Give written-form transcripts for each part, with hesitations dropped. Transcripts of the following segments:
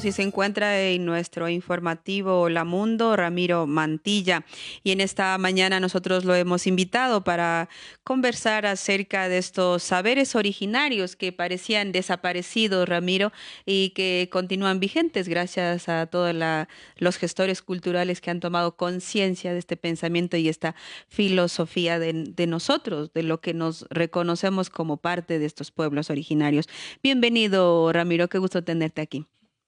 y se encuentra en nuestro informativo Hola Mundo, Ramiro Mantilla. Y en esta mañana nosotros lo hemos invitado para conversar acerca de estos saberes originarios que parecían desaparecidos, Ramiro, y que continúan vigentes gracias a todos los gestores culturales que han tomado conciencia de este pensamiento y esta filosofía de nosotros, de lo que nos reconocemos como parte de estos pueblos originarios. Bienvenido, Ramiro, qué gusto tenerte aquí.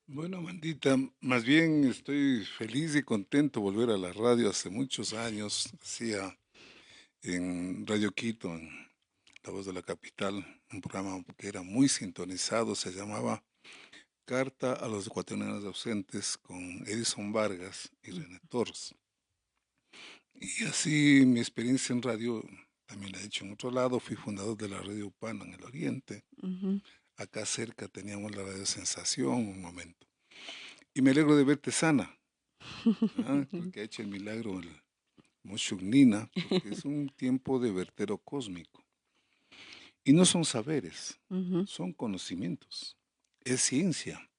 Bueno, Mandita, más bien estoy feliz y contento de volver a la radio. Hace muchos años hacía en Radio Quito, en La Voz de la Capital, un programa que era muy sintonizado, se llamaba Carta a los ecuatorianos ausentes con Edison Vargas y René Torres. Y así mi experiencia en radio también la he hecho en otro lado. Fui fundador de la Radio Upano en el Oriente. Ujú. Acá cerca teníamos la Radio Sensación un momento. Y me alegro de verte sana, porque ha hecho el milagro el Moshugnina, porque es un tiempo de vertero cósmico. Y no son saberes, Ujú. son conocimientos, es ciencia.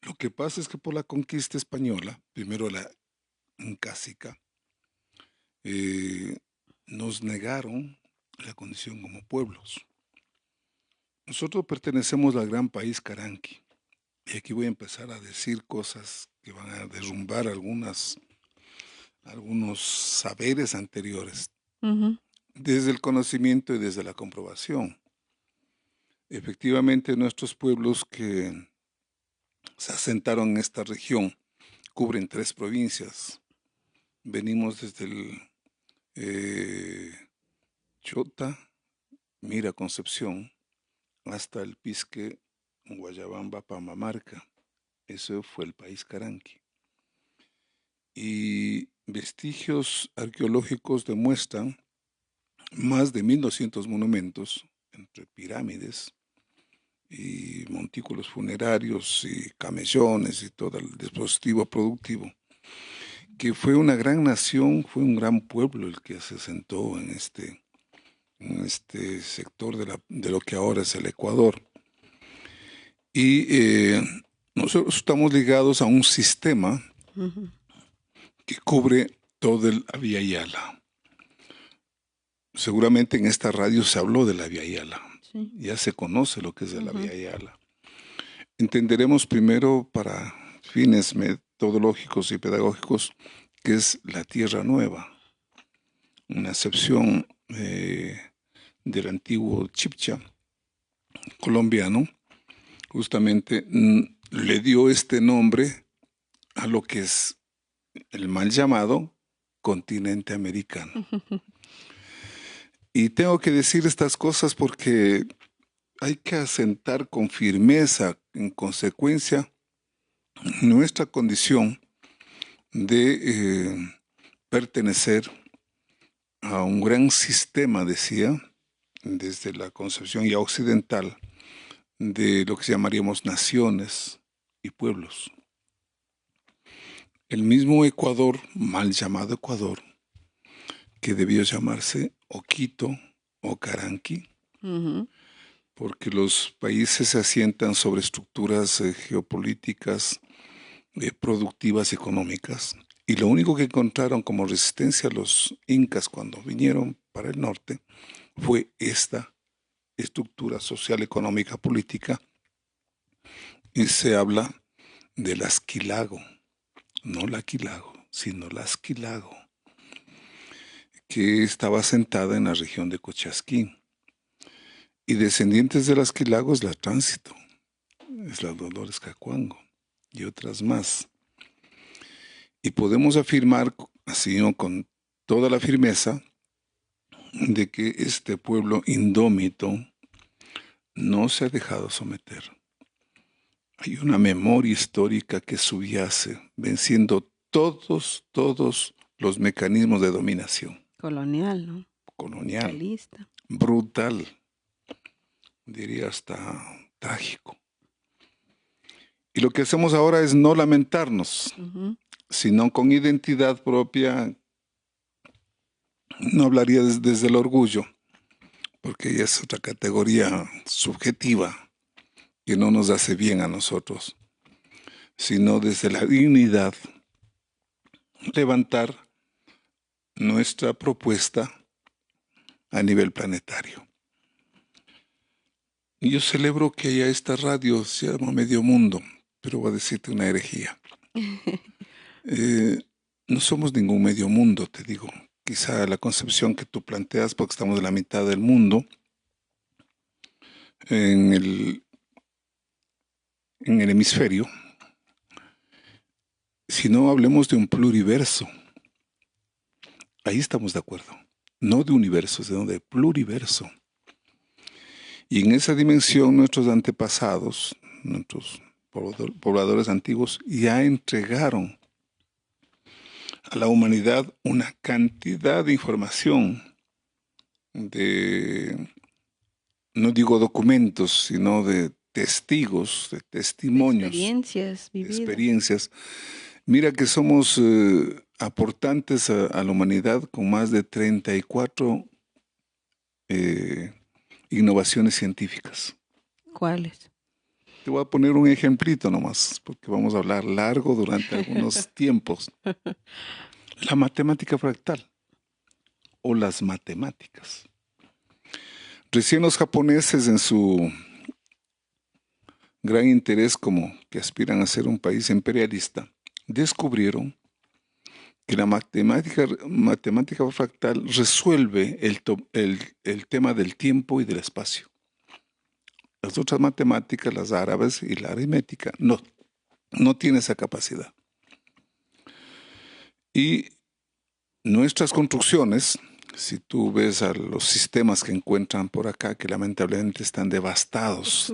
Lo que pasa es que por la conquista española, primero la incásica, eh, nos negaron la condición como pueblos. Nosotros pertenecemos al gran país Caranqui, y aquí voy a empezar a decir cosas que van a derrumbar algunos saberes anteriores, Ujú. desde el conocimiento y desde la comprobación. Efectivamente, nuestros pueblos que se asentaron en esta región cubren 3 provincias. Venimos desde el Chota, Mira, Concepción, hasta el Pisque, Guayabamba, Pamamarca. Eso fue el país Caranqui. Y vestigios arqueológicos demuestran más de 1.200 monumentos, entre pirámides y montículos funerarios y camellones y todo el dispositivo productivo, que fue una gran nación, fue un gran pueblo el que se asentó en este sector de lo que ahora es el Ecuador. Y nosotros estamos ligados a un sistema Ujú. que cubre todo el Vía Yala. Seguramente en esta radio se habló de la Vía Yala. Sí. Ya se conoce lo que es de la Ujú. Vía Yala. Entenderemos primero, para fines metodológicos y pedagógicos, que es la Tierra Nueva, una acepción del antiguo Chibcha colombiano. Justamente le dio este nombre a lo que es el mal llamado continente americano. Y tengo que decir estas cosas porque hay que asentar con firmeza, en consecuencia, nuestra condición de pertenecer a un gran sistema, decía, desde la concepción ya occidental, de lo que llamaríamos naciones y pueblos. El mismo Ecuador, mal llamado Ecuador, que debió llamarse o Quito o Caranqui, Ujú. porque los países se asientan sobre estructuras geopolíticas, productivas y económicas. Y lo único que encontraron como resistencia los incas cuando vinieron para el norte fue esta estructura social, económica, política, y se habla del Asquilago, no la Quilago, sino la Asquilago, que estaba asentada en la región de Cochasquín. Y descendientes del Asquilago es la Tránsito, es la Dolores Cacuango y otras más. Y podemos afirmar, así ¿no?, con toda la firmeza, de que este pueblo indómito no se ha dejado someter. Hay una memoria histórica que subyace, venciendo todos los mecanismos de dominación Colonial, ¿no? colonial, Realista. brutal, diría hasta trágico. Y lo que hacemos ahora es no lamentarnos, Ujú. sino con identidad propia. No hablaría desde el orgullo, porque ya es otra categoría subjetiva que no nos hace bien a nosotros. sino desde la dignidad, levantar nuestra propuesta a nivel planetario. Yo celebro que haya esta radio, se llama Medio Mundo, pero voy a decirte una herejía. No somos ningún medio mundo, te digo. Quizá la concepción que tú planteas, porque estamos en la mitad del mundo, en el hemisferio, si no hablemos de un pluriverso, ahí estamos de acuerdo. No de universo, sino de pluriverso. Y en esa dimensión nuestros antepasados, nuestros pobladores antiguos, ya entregaron a la humanidad una cantidad de información, no digo documentos, sino de testigos, de testimonios, Experiencias vividas. experiencias. Mira que somos aportantes a la humanidad con más de 34 innovaciones científicas. ¿Cuáles? Te voy a poner un ejemplito nomás, porque vamos a hablar largo durante algunos tiempos. La matemática fractal o las matemáticas. Recién los japoneses, en su gran interés como que aspiran a ser un país imperialista, descubrieron que la matemática fractal resuelve el tema del tiempo y del espacio. Las otras matemáticas, las árabes y la aritmética, no tienen esa capacidad. Y nuestras construcciones, si tú ves a los sistemas que encuentran por acá, que lamentablemente están devastados,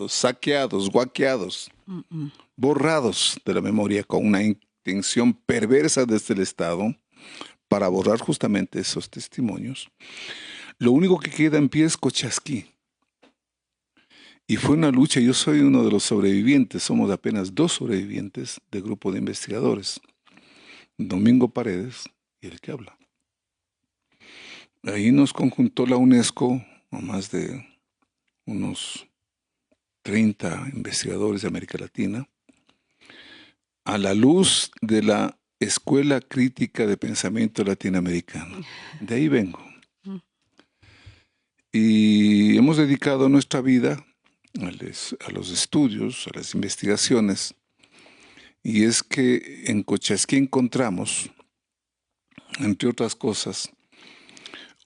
saqueados, guaqueados, borrados de la memoria con una intención perversa desde el Estado para borrar justamente esos testimonios, lo único que queda en pie es Cochasquí. Y fue una lucha. Yo soy uno de los sobrevivientes, somos apenas 2 sobrevivientes del grupo de investigadores, Domingo Paredes y el que habla. Ahí nos conjuntó la UNESCO a más de unos 30 investigadores de América Latina, a la luz de la Escuela Crítica de Pensamiento Latinoamericano. De ahí vengo. Y hemos dedicado nuestra vida a los estudios, a las investigaciones, y es que en Cochasquí encontramos, entre otras cosas,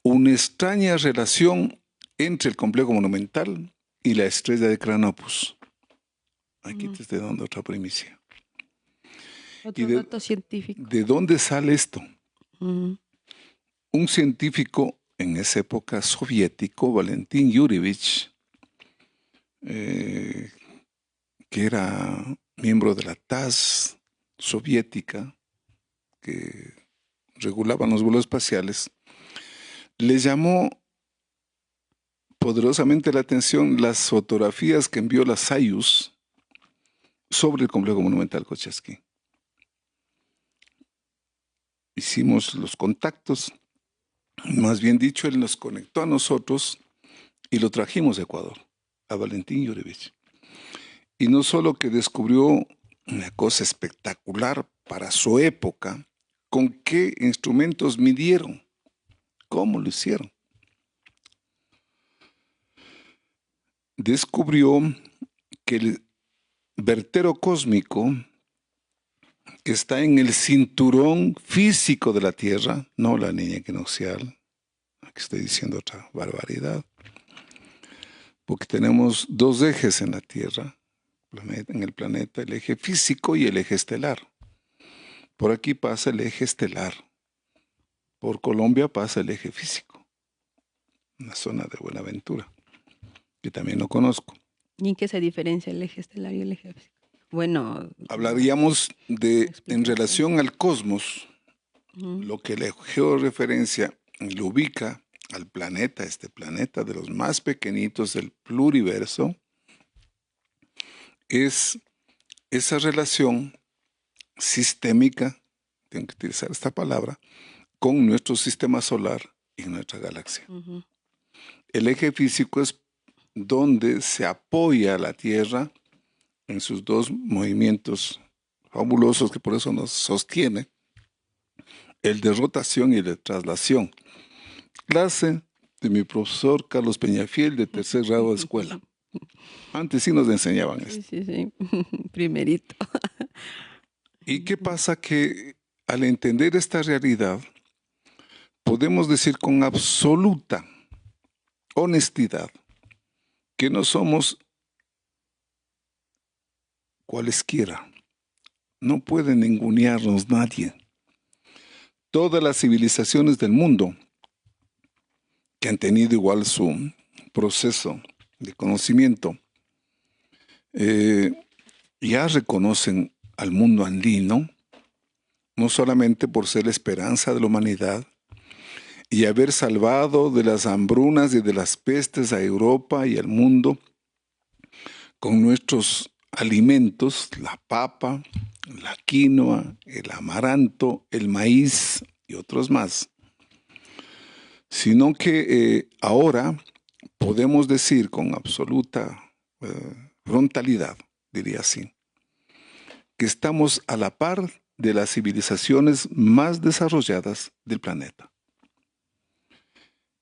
una extraña relación entre el complejo monumental y la estrella de Cranopus. Aquí te estoy dando otra primicia. Otro dato científico. ¿De dónde sale esto? Un científico en esa época soviético, Valentín Yurievich, que era miembro de la TASS soviética, que regulaban los vuelos espaciales, le llamó poderosamente la atención las fotografías que envió la Soyuz sobre el complejo monumental Cochasquí. Hicimos los contactos, más bien dicho, él nos conectó a nosotros y lo trajimos a Ecuador, a Valentín Yurievich. Y no solo que descubrió una cosa espectacular para su época, con qué instrumentos midieron, cómo lo hicieron. Descubrió que el vertero cósmico que está en el cinturón físico de la Tierra, no la línea equinoccial, aquí estoy diciendo otra barbaridad, porque tenemos 2 ejes en la Tierra, en el planeta, el eje físico y el eje estelar. Por aquí pasa el eje estelar, por Colombia pasa el eje físico, una zona de Buenaventura, que también lo conozco. ¿Y en qué se diferencia el eje estelar y el eje físico? Bueno, hablaríamos en relación al cosmos, lo que la georreferencia lo ubica al planeta, este planeta de los más pequeñitos del pluriverso, es esa relación sistémica, tengo que utilizar esta palabra, con nuestro sistema solar y nuestra galaxia. El eje físico es donde se apoya la Tierra en sus dos movimientos fabulosos que por eso nos sostiene, el de rotación y el de traslación. Clase de mi profesor Carlos Peñafiel de tercer grado de escuela. Antes sí nos enseñaban esto. Sí. Primerito. ¿Y qué pasa? Que al entender esta realidad, podemos decir con absoluta honestidad que no somos cualesquiera. No puede ningunearnos nadie. Todas las civilizaciones del mundo que han tenido igual su proceso de conocimiento, ya reconocen al mundo andino, no solamente por ser la esperanza de la humanidad y haber salvado de las hambrunas y de las pestes a Europa y al mundo con nuestros alimentos, la papa, la quinoa, el amaranto, el maíz y otros más, sino que ahora podemos decir con absoluta frontalidad, diría así, que estamos a la par de las civilizaciones más desarrolladas del planeta.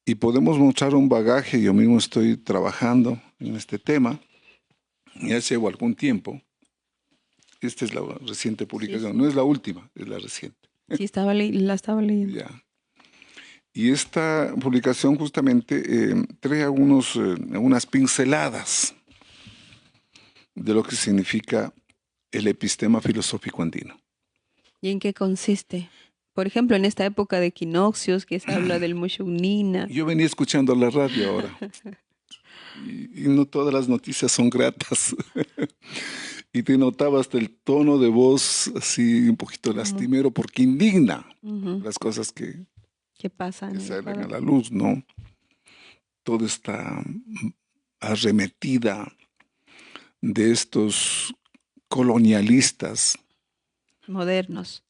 Y podemos mostrar un bagaje, yo mismo estoy trabajando en este tema, ya llevo algún tiempo. Esta es la reciente publicación, Sí. no es la última, es la reciente. Sí, la estaba leyendo. Ya. Y esta publicación justamente trae unas pinceladas de lo que significa el epistema filosófico andino. ¿Y en qué consiste? Por ejemplo, en esta época de equinoccios que se habla del Mushugnina. Yo venía escuchando la radio ahora y no todas las noticias son gratas. Y te notaba hasta el tono de voz así un poquito lastimero porque indigna las cosas que ¿Qué pasa? salen a la luz, ¿no? Toda esta arremetida de estos colonialistas. Modernos.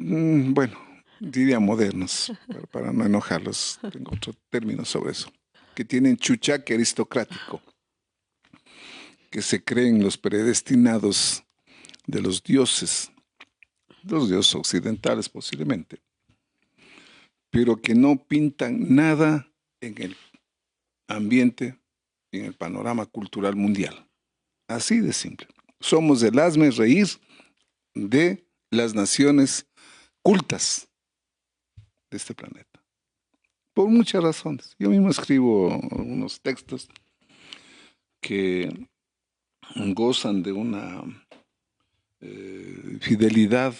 Bueno, diría modernos, para no enojarlos, tengo otro término sobre eso, que tienen chuchaque aristocrático, que se creen los predestinados de los dioses occidentales posiblemente, pero que no pintan nada en el ambiente, en el panorama cultural mundial. Así de simple. Somos el hazme reír de las naciones cultas de este planeta. Por muchas razones. Yo mismo escribo unos textos que gozan de una fidelidad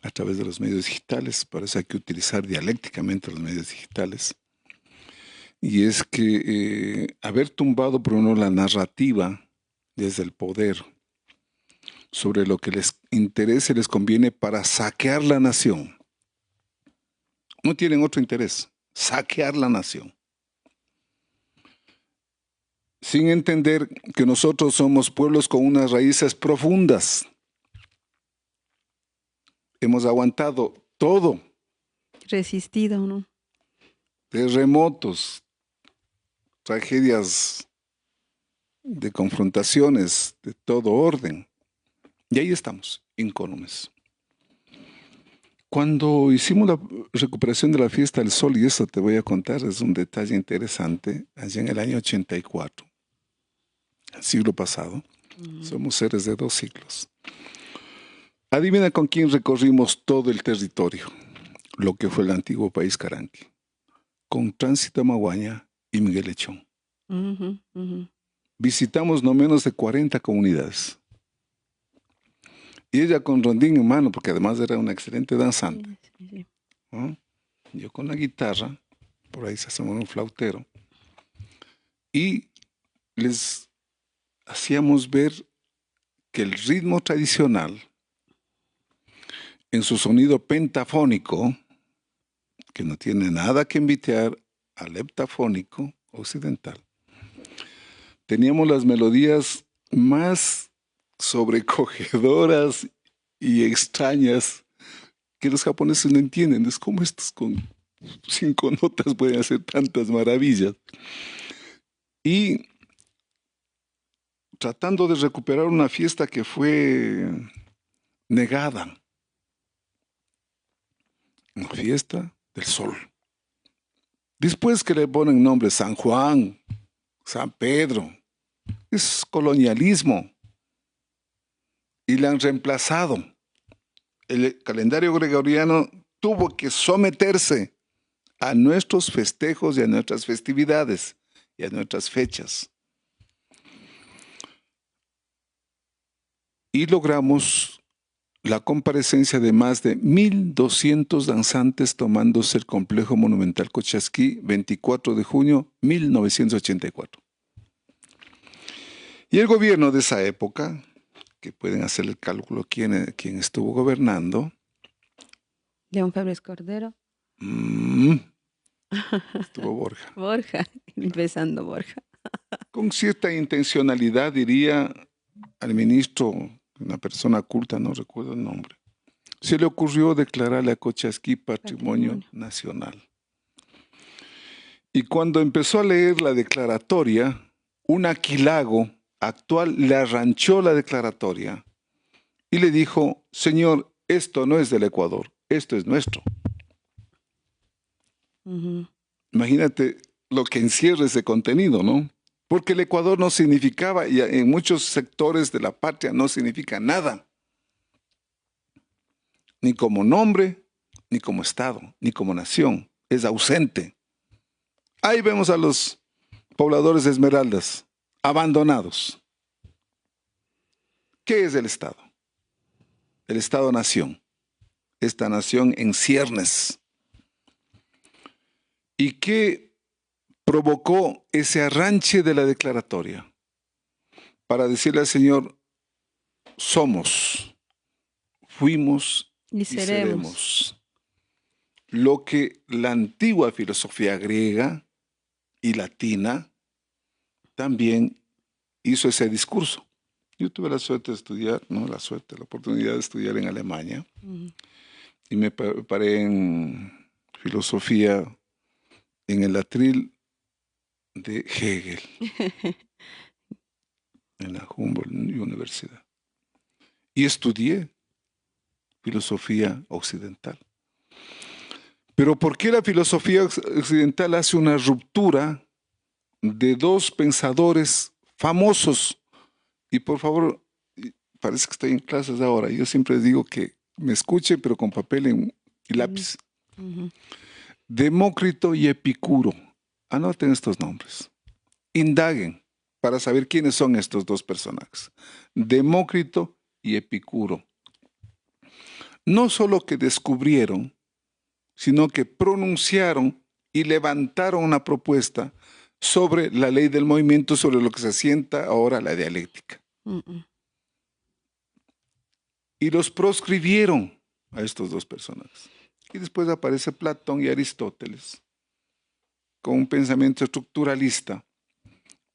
a través de los medios digitales. Por eso hay que utilizar dialécticamente los medios digitales. Y es que haber tumbado por uno la narrativa desde el poder sobre lo que les interesa y les conviene para saquear la nación. No tienen otro interés, saquear la nación. Sin entender que nosotros somos pueblos con unas raíces profundas. Hemos aguantado todo. Resistido, ¿no? Terremotos, tragedias de confrontaciones de todo orden. Y ahí estamos, incólumes. Cuando hicimos la recuperación de la fiesta del sol, y eso te voy a contar, es un detalle interesante, allá en el año 84, el siglo pasado, somos seres de 2 siglos. Adivina con quién recorrimos todo el territorio, lo que fue el antiguo país Caranqui, con Tránsito Amaguaña y Miguel Lechón. Visitamos no menos de 40 comunidades. Y ella con rondín en mano, porque además era una excelente danzante. Sí. ¿No? Yo con la guitarra, por ahí se hacemos un flautero, y les hacíamos ver que el ritmo tradicional, en su sonido pentafónico, que no tiene nada que envidiar al heptafónico occidental, teníamos las melodías más sobrecogedoras y extrañas que los japoneses no entienden. Es como estos con 5 notas pueden hacer tantas maravillas. Y tratando de recuperar una fiesta que fue negada. Una fiesta del sol. Después que le ponen nombre San Juan, San Pedro, es colonialismo. Y la han reemplazado. El calendario gregoriano tuvo que someterse a nuestros festejos y a nuestras festividades y a nuestras fechas. Y logramos la comparecencia de más de 1.200 danzantes tomándose el complejo monumental Cochasquí, 24 de junio de 1984. Y el gobierno de esa época, que pueden hacer el cálculo quién estuvo gobernando. León Febres Cordero. Estuvo Borja. Borja, empezando Borja. Con cierta intencionalidad, diría al ministro, una persona culta, no recuerdo el nombre, se le ocurrió declararle a Cochasquí Patrimonio Nacional. Y cuando empezó a leer la declaratoria, un aquilago actual le arranchó la declaratoria y le dijo: señor, esto no es del Ecuador, esto es nuestro. Imagínate lo que encierra ese contenido, ¿no? Porque el Ecuador no significaba, y en muchos sectores de la patria no significa nada. Ni como nombre, ni como Estado, ni como nación. Es ausente. Ahí vemos a los pobladores de Esmeraldas, abandonados. ¿Qué es el Estado? El Estado-nación. Esta nación en ciernes. ¿Y qué provocó ese arranche de la declaratoria? Para decirle al Señor: somos, fuimos y seremos. Lo que la antigua filosofía griega y latina también hizo ese discurso. Yo tuve la suerte de estudiar, la oportunidad de estudiar en Alemania, y me preparé en filosofía en el atril de Hegel, en la Humboldt Universidad. Y estudié filosofía occidental. Pero ¿por qué la filosofía occidental hace una ruptura de dos pensadores famosos? Y por favor, parece que estoy en clases ahora, yo siempre digo que me escuchen, pero con papel y lápiz. Demócrito y Epicuro. Anoten estos nombres. Indaguen para saber quiénes son estos dos personajes. Demócrito y Epicuro. No solo que descubrieron, sino que pronunciaron y levantaron una propuesta sobre la ley del movimiento, sobre lo que se asienta ahora la dialéctica. Y los proscribieron a estos dos personajes. Y después aparece Platón y Aristóteles con un pensamiento estructuralista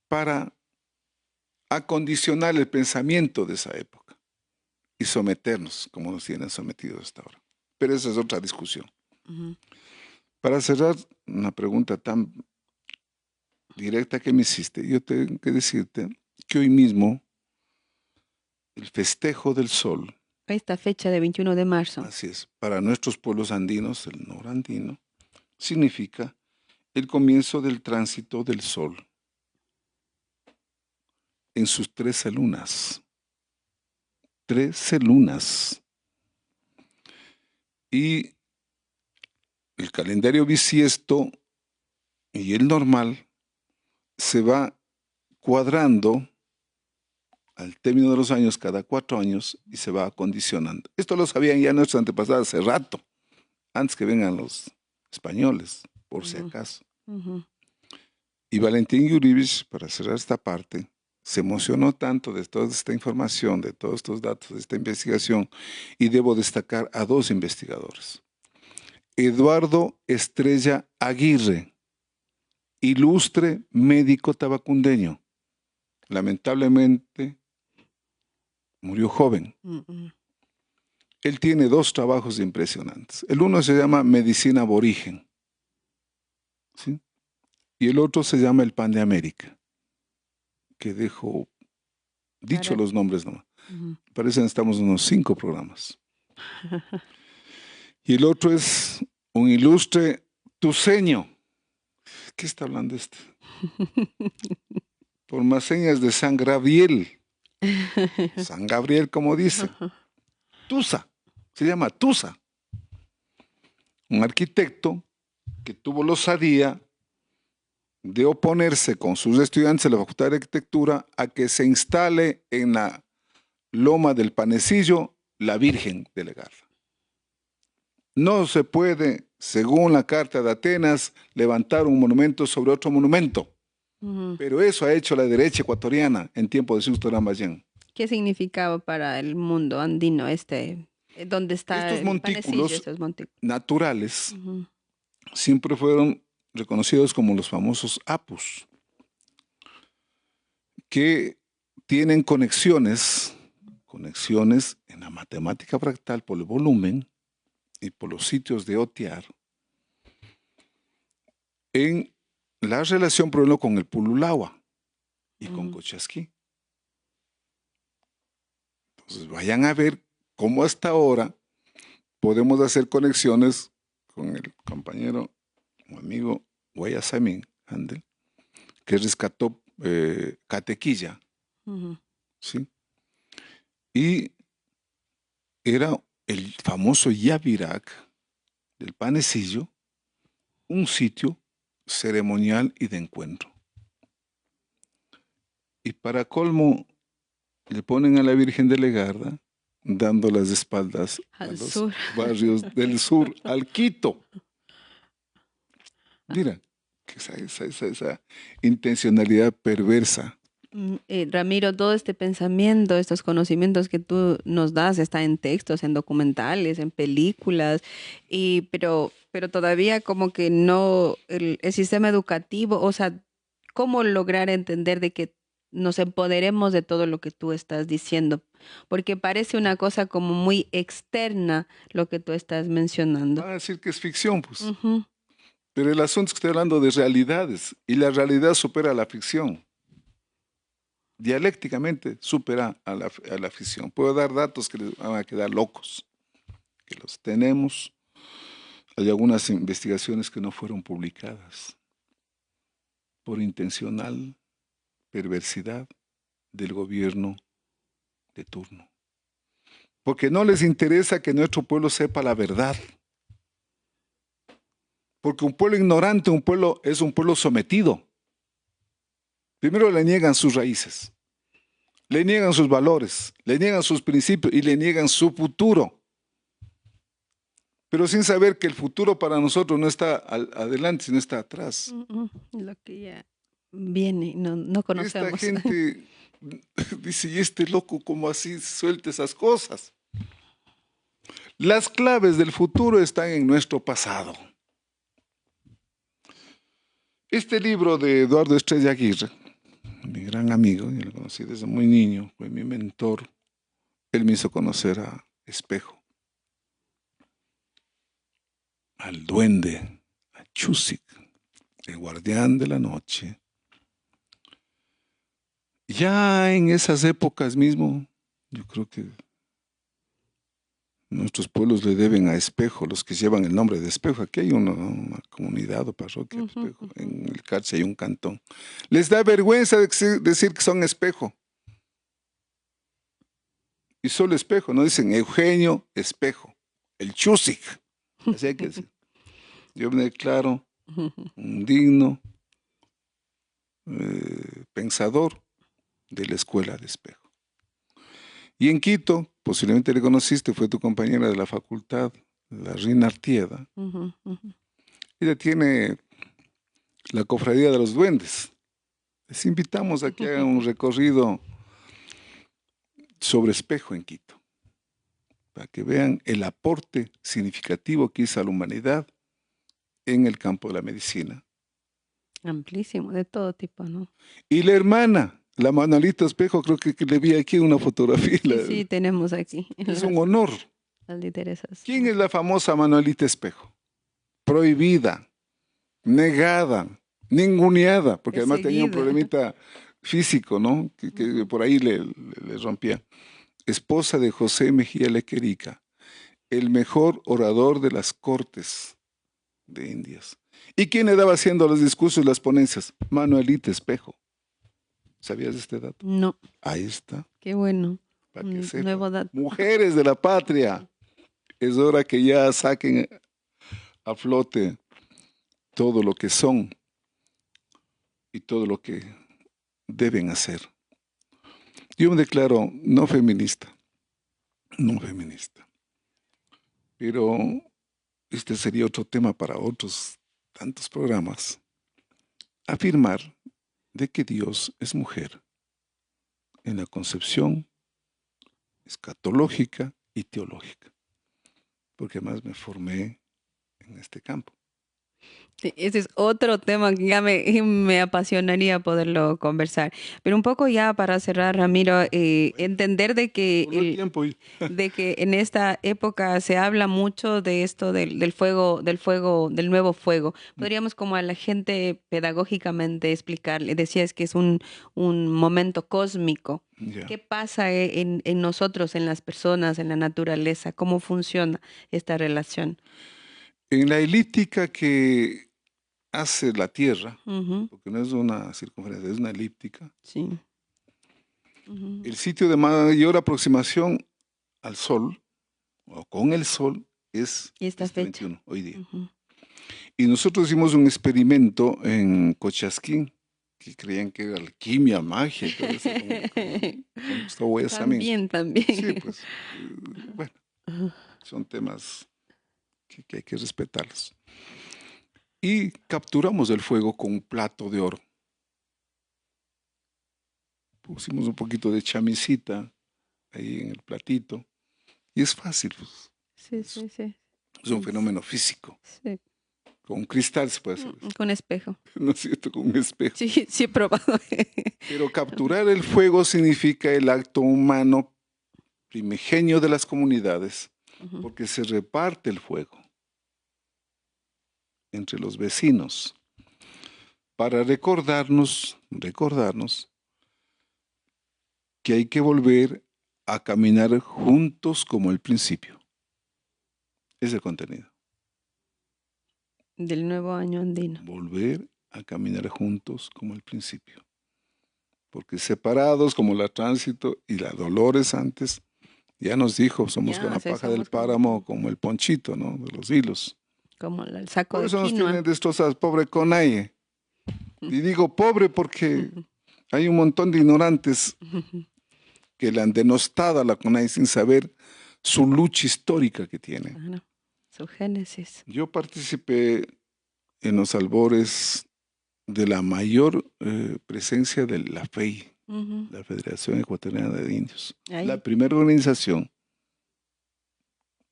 para acondicionar el pensamiento de esa época y someternos como nos tienen sometidos hasta ahora. Pero esa es otra discusión. Para cerrar una pregunta tan directa que me hiciste, yo tengo que decirte que hoy mismo el festejo del sol, esta fecha de 21 de marzo. Así es, para nuestros pueblos andinos, el norandino, significa el comienzo del tránsito del sol en sus 13 lunas. 13 lunas. Y el calendario bisiesto y el normal se va cuadrando al término de los años, cada 4 años, y se va acondicionando. Esto lo sabían ya nuestros antepasados hace rato, antes que vengan los españoles, por si acaso. Y Valentín Yurevich, para cerrar esta parte, se emocionó tanto de toda esta información, de todos estos datos, de esta investigación, y debo destacar a dos investigadores. Eduardo Estrella Aguirre, ilustre médico tabacundeño. Lamentablemente murió joven. Él tiene 2 trabajos impresionantes. El uno se llama Medicina Aborigen, ¿sí? Y el otro se llama El Pan de América, que dejó Dicho Para... los nombres nomás. Ujú. Parecen estamos en unos 5 programas. Y el otro es un ilustre tuseño. ¿Qué está hablando este? Por más señas de San Gabriel. San Gabriel, como dice. Tusa. Se llama Tusa. Un arquitecto que tuvo la osadía de oponerse con sus estudiantes de la Facultad de Arquitectura a que se instale en la loma del Panecillo la Virgen de la Garza. No se puede, según la Carta de Atenas, levantar un monumento sobre otro monumento. Pero eso ha hecho la derecha ecuatoriana en tiempo de Sisto Lambayán. ¿Qué significaba para el mundo andino donde está Estos el Panecillo, montículos esos montículos? naturales Ujú. siempre fueron reconocidos como los famosos apus, que tienen conexiones en la matemática fractal por el volumen y por los sitios de Otear en la relación, por ejemplo, con el Pululagua y con Cochasquí. Entonces vayan a ver cómo hasta ahora podemos hacer conexiones con el compañero o amigo Guayasamín Handel, que rescató Catequilla, Ujú. ¿sí? Y era el famoso Yavirac del Panecillo, un sitio ceremonial y de encuentro. Y para colmo, le ponen a la Virgen de Legarda dando las espaldas a Al los sur. barrios del sur, al Quito. Mira, esa intencionalidad perversa. Ramiro, todo este pensamiento, estos conocimientos que tú nos das, está en textos, en documentales, en películas, pero todavía como que no, el sistema educativo, o sea, ¿cómo lograr entender de que nos empoderemos de todo lo que tú estás diciendo? Porque parece una cosa como muy externa lo que tú estás mencionando. Van a decir que es ficción, pues. Ujú. Pero el asunto es que estoy hablando de realidades y la realidad supera la ficción. Dialécticamente supera a la ficción. Puedo dar datos que les van a quedar locos, que los tenemos. Hay algunas investigaciones que no fueron publicadas por intencional perversidad del gobierno de turno. Porque no les interesa que nuestro pueblo sepa la verdad. Porque un pueblo ignorante, un pueblo es un pueblo sometido. Primero le niegan sus raíces, le niegan sus valores, le niegan sus principios y le niegan su futuro. Pero sin saber que el futuro para nosotros no está adelante, sino está atrás. Lo que ya viene, no Esta conocemos. gente dice, ¿y este loco cómo así suelta esas cosas? Las claves del futuro están en nuestro pasado. Este libro de Eduardo Estrella Aguirre, mi gran amigo, yo lo conocí desde muy niño, fue mi mentor. Él me hizo conocer a Espejo, al duende, a Chusik, el guardián de la noche. Ya en esas épocas mismo, yo creo que nuestros pueblos le deben a Espejo, los que llevan el nombre de Espejo. Aquí hay una comunidad o parroquia de Espejo. En el Carchi hay un cantón. Les da vergüenza decir que son Espejo. Y solo Espejo, no dicen Eugenio Espejo, el Chusik. Así hay que decir. Yo me declaro un digno pensador de la escuela de Espejo. Y en Quito, posiblemente le conociste, fue tu compañera de la facultad, la Rina Artieda. Ella tiene la cofradía de los duendes. Les invitamos a que hagan un recorrido sobre Espejo en Quito, para que vean el aporte significativo que hizo a la humanidad en el campo de la medicina. Amplísimo, de todo tipo, ¿no? Y la hermana, la Manuelita Espejo, creo que le vi aquí una fotografía. Sí, tenemos aquí Es un honor. las lideresas. ¿Quién es la famosa Manuelita Espejo? Prohibida, negada, ninguneada, porque además tenía un problemita físico, ¿no? Que por ahí le rompía. Esposa de José Mejía Lequerica, el mejor orador de las Cortes de Indias. ¿Y quién le daba haciendo los discursos y las ponencias? Manuelita Espejo. ¿Sabías de este dato? No, Ahí está, qué bueno. para que sepa. Nuevo dato. Mujeres de la patria, es hora que ya saquen a flote todo lo que son y todo lo que deben hacer. Yo me declaro no feminista, pero este sería otro tema para otros tantos programas. Afirmar de que Dios es mujer en la concepción escatológica y teológica, porque más me formé en este campo. Sí, ese es otro tema que ya me apasionaría poderlo conversar. Pero un poco ya para cerrar, Ramiro, entender de que, Tiempo. de que en esta época se habla mucho de esto del fuego, del nuevo fuego. Podríamos como a la gente pedagógicamente explicarle, decías que es un momento cósmico. Ya. ¿Qué pasa en nosotros, en las personas, en la naturaleza? ¿Cómo funciona esta relación? En la elíptica que hace la Tierra, Ujú, porque no es una circunferencia, es una elíptica, sí. Ujú. el sitio de mayor aproximación al Sol, o con el Sol, es Y esta este fecha. 21, hoy día. Ujú. Y nosotros hicimos un experimento en Cochasquín, que creían que era alquimia, magia, y todo eso, como Gustavo Esamin. También. Sí, pues, bueno, Ajá. son temas que hay que respetarlos. Y capturamos el fuego con un plato de oro. Pusimos un poquito de chamisita ahí en el platito. Y es fácil, pues. Sí, sí, sí. Es un Sí, fenómeno físico. sí. Con un cristal se puede hacer eso. Con espejo. ¿No es cierto? Con un espejo. Sí, sí he probado. Pero capturar el fuego significa el acto humano primigenio de las comunidades, Ujú. porque se reparte el fuego entre los vecinos para recordarnos que hay que volver a caminar juntos como el principio. Es el contenido. Del nuevo año andino. Volver a caminar juntos como el principio. Porque separados como la Tránsito y la Dolores antes, ya nos dijo, somos Ya, con la sí, paja del somos páramo como el ponchito, ¿no? De los hilos. como el saco Por de eso nos quinoa. tienen destrozados, pobre Conaye. Y digo pobre porque hay un montón de ignorantes que le han denostado a la CONAI sin saber su lucha histórica que tiene. Claro, su génesis. Yo participé en los albores de la mayor presencia de la FEI, Ujú. la Federación Ecuatoriana de Indios. Ahí. La primera organización,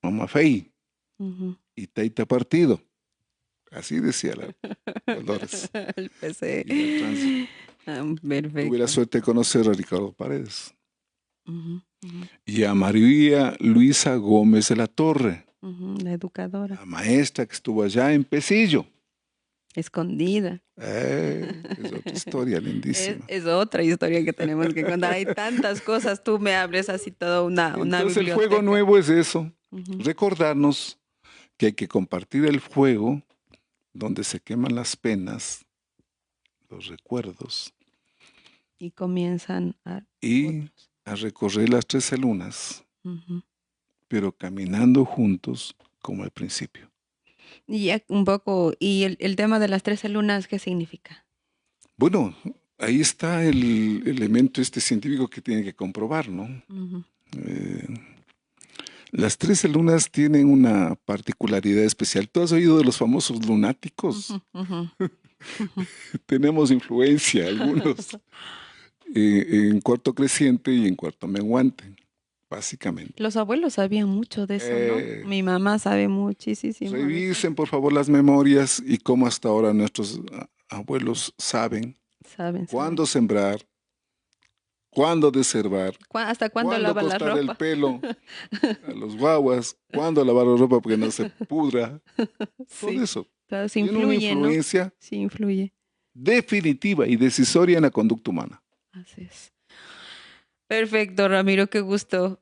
Mama FEI, Ujú. y Taita Partido. Así decía la Dolores. El PC. Y la Tránsito. Tuve la Perfecto. suerte de conocer a Ricardo Paredes Ujú, ujú, y a María Luisa Gómez de la Torre, ujú. La educadora. la maestra que estuvo allá en Pesillo. Escondida. Es otra historia lindísima. Es otra historia que tenemos que contar. Hay tantas cosas. Tú me abres así toda una Entonces el biblioteca. fuego nuevo es eso, Ujú. recordarnos que hay que compartir el fuego donde se queman las penas, los recuerdos, Y comienzan y otros. a recorrer las 13 lunas, Ujú. pero caminando juntos como al principio. Y ya un poco, y el tema de las 13 lunas, ¿qué significa? Bueno, ahí está el elemento científico que tiene que comprobar, ¿no? Ujú. Eh, Las 13 lunas tienen una particularidad especial. ¿Tú has oído de los famosos lunáticos? Ujú, ujú. Tenemos influencia, algunos, en cuarto creciente y en cuarto menguante, básicamente. Los abuelos sabían mucho de eso, ¿no? Mi mamá sabe muchísimo de eso. Revisen, por favor, las memorias y cómo hasta ahora nuestros abuelos saben Saben. cuándo sembrar, cuándo desherbar, ¿Hasta cuándo cuándo lavan la cortar el ropa? pelo a los guaguas, cuándo lavar la ropa porque no se pudra. Todo Sí, eso claro, sí tiene una influye, ¿no? influencia Sí influye. definitiva y decisoria en la conducta humana. Así es. Perfecto, Ramiro, qué gusto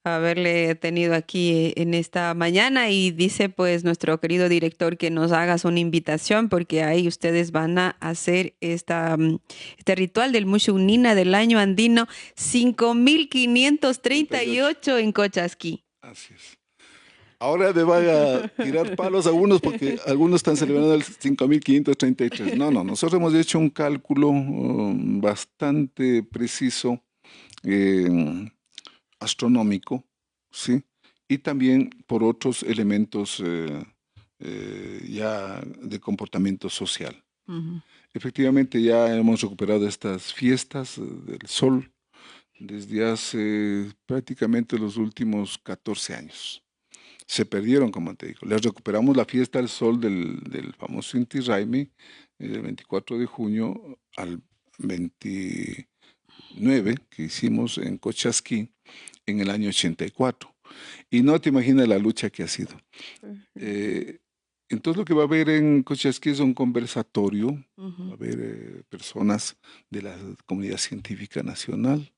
haberle tenido aquí en esta mañana y dice pues nuestro querido director que nos hagas una invitación porque ahí ustedes van a hacer este ritual del Mushunina del año andino 5538 en Cochasquí. Así es. Ahora me van a tirar palos a algunos porque algunos están celebrando el 5533. No, nosotros hemos hecho un cálculo bastante preciso, eh, astronómico, ¿sí? Y también por otros elementos ya de comportamiento social. Ujú. Efectivamente, ya hemos recuperado estas fiestas del sol desde hace prácticamente los últimos 14 años. Se perdieron, como te digo. Les recuperamos la fiesta del sol del famoso Inti Raymi, del 24 de junio al 29 que hicimos en Cochasquí en el año 84. Y no te imaginas la lucha que ha sido. Entonces lo que va a haber en Cochasquí es un conversatorio, va a haber personas de la comunidad científica nacional,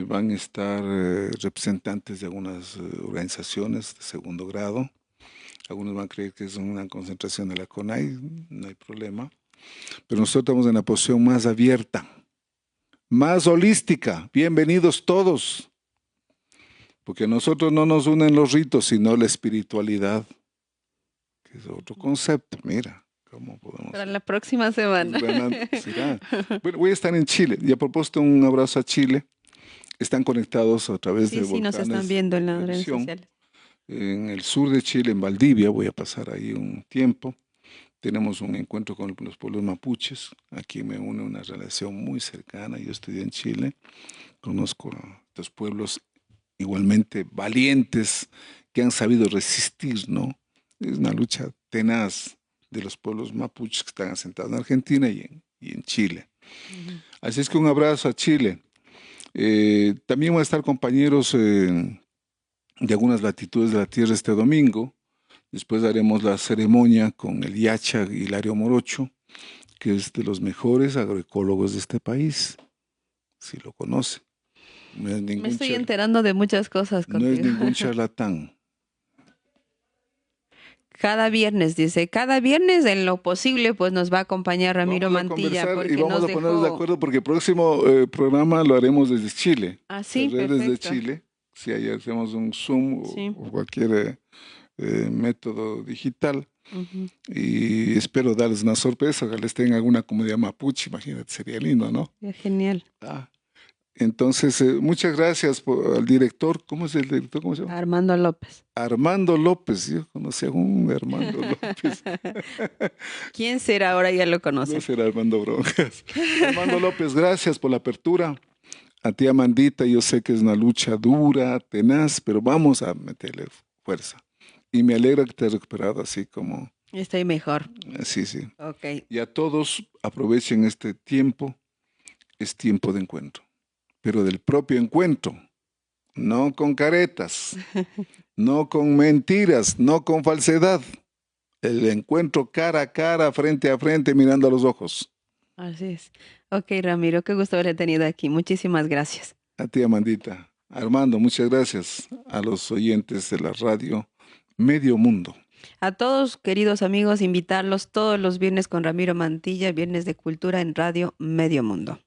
van a estar representantes de algunas organizaciones de segundo grado, algunos van a creer que es una concentración de la CONAI, no hay problema, pero nosotros estamos en la posición más abierta, más holística, bienvenidos todos, porque a nosotros no nos unen los ritos, sino la espiritualidad, que es otro concepto, mira. ¿Cómo podemos? Para la próxima semana. Bueno, voy a estar en Chile, y a propósito un abrazo a Chile. Están conectados a través de Sí, nos están Volcanes viendo en las redes Televisión. sociales. En el sur de Chile, en Valdivia, voy a pasar ahí un tiempo. Tenemos un encuentro con los pueblos mapuches. Aquí me une una relación muy cercana. Yo estudié en Chile, conozco a estos pueblos igualmente valientes que han sabido resistir, ¿no? Es una lucha tenaz de los pueblos mapuches que están asentados en Argentina y en Chile. Así es que un abrazo a Chile. También van a estar compañeros de algunas latitudes de la Tierra este domingo. Después haremos la ceremonia con el Yacha Hilario Morocho, que es de los mejores agroecólogos de este país, si lo conoce. No es Me estoy enterando de muchas cosas contigo. No es ningún charlatán. Cada viernes, dice, cada viernes en lo posible pues nos va a acompañar Ramiro Mantilla. Porque y vamos a ponernos de acuerdo porque el próximo programa lo haremos desde Chile. Ah, sí, desde Chile. Si ahí hacemos un Zoom o cualquier método digital. Y espero darles una sorpresa, que les tengan alguna comunidad mapuche, imagínate, sería lindo, ¿no? Genial. Entonces, muchas gracias al director. ¿Cómo es el director? ¿Cómo se llama? Armando López. Armando López. Yo conocí a un Armando López. ¿Quién será ahora? Ya lo conoce. No será Armando Broncas. Armando López, gracias por la apertura. A ti, Amandita, yo sé que es una lucha dura, tenaz, pero vamos a meterle fuerza. Y me alegra que te has recuperado así como... Estoy mejor. Sí, sí. Okay. Y a todos aprovechen este tiempo. Es tiempo de encuentro. Pero del propio encuentro, no con caretas, no con mentiras, no con falsedad. El encuentro cara a cara, frente a frente, mirando a los ojos. Así es. Ok, Ramiro, qué gusto haberle tenido aquí. Muchísimas gracias. A ti, Amandita. Armando, muchas gracias. A los oyentes de la radio Medio Mundo. A todos, queridos amigos, invitarlos todos los viernes con Ramiro Mantilla, Viernes de Cultura en Radio Medio Mundo.